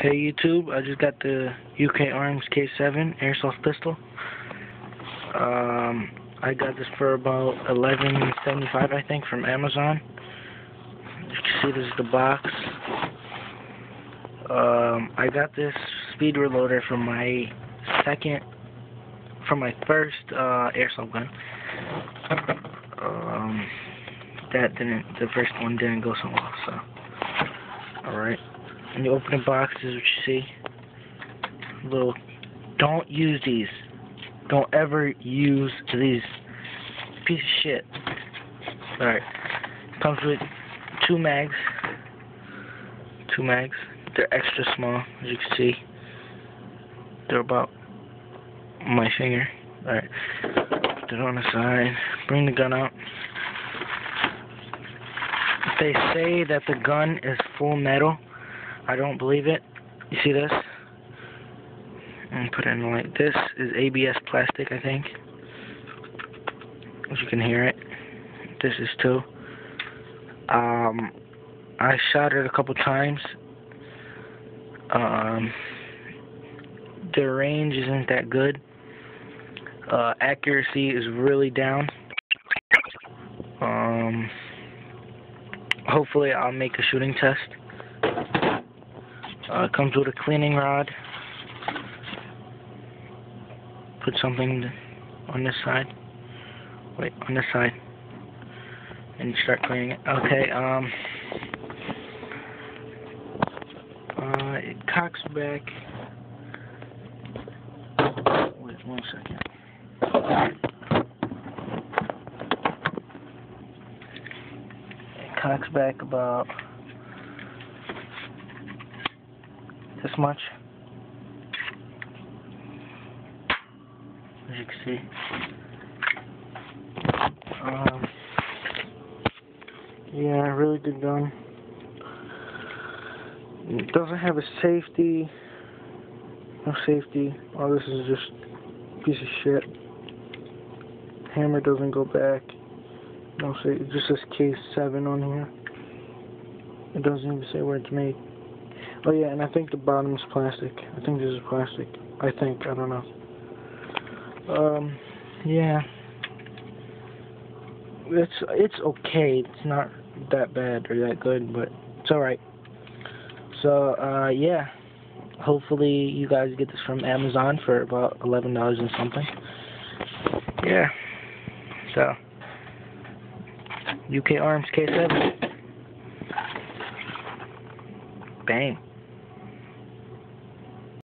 Hey YouTube, I just got the UK Arms K7 airsoft pistol. I got this for about $11.75 I think from Amazon. You can see this is the box. I got this speed reloader from my first airsoft gun. The first one didn't go so well, so. Alright. When you open the box, this is what you see. Don't use these. Don't ever use these. Piece of shit. Alright. Comes with two mags. They're extra small, as you can see. They're about my finger. Alright. Put it on the side. Bring the gun out. They say that the gun is full metal. I don't believe it. You see this? And put it in the light. This is ABS plastic, I think. As you can hear it. This is too. I shot it a couple times. The range isn't that good. Accuracy is really down. Hopefully I'll make a shooting test. It comes with a cleaning rod. Put something on this side. Wait, on this side. And start cleaning it. Okay, it cocks back. Wait 1 second. It cocks back about this much, as you can see. Yeah, really good gun. It doesn't have a safety. No safety. Oh, this is just a piece of shit. Hammer doesn't go back. No safety. It just says K7 on here. It doesn't even say where it's made. Oh yeah, and I think the bottom is plastic. I think this is plastic. I don't know. Yeah. It's okay. It's not that bad or that good, but it's alright. So, yeah. Hopefully you guys get this from Amazon for about $11 and something. Yeah. So, UK Arms K7. Bang.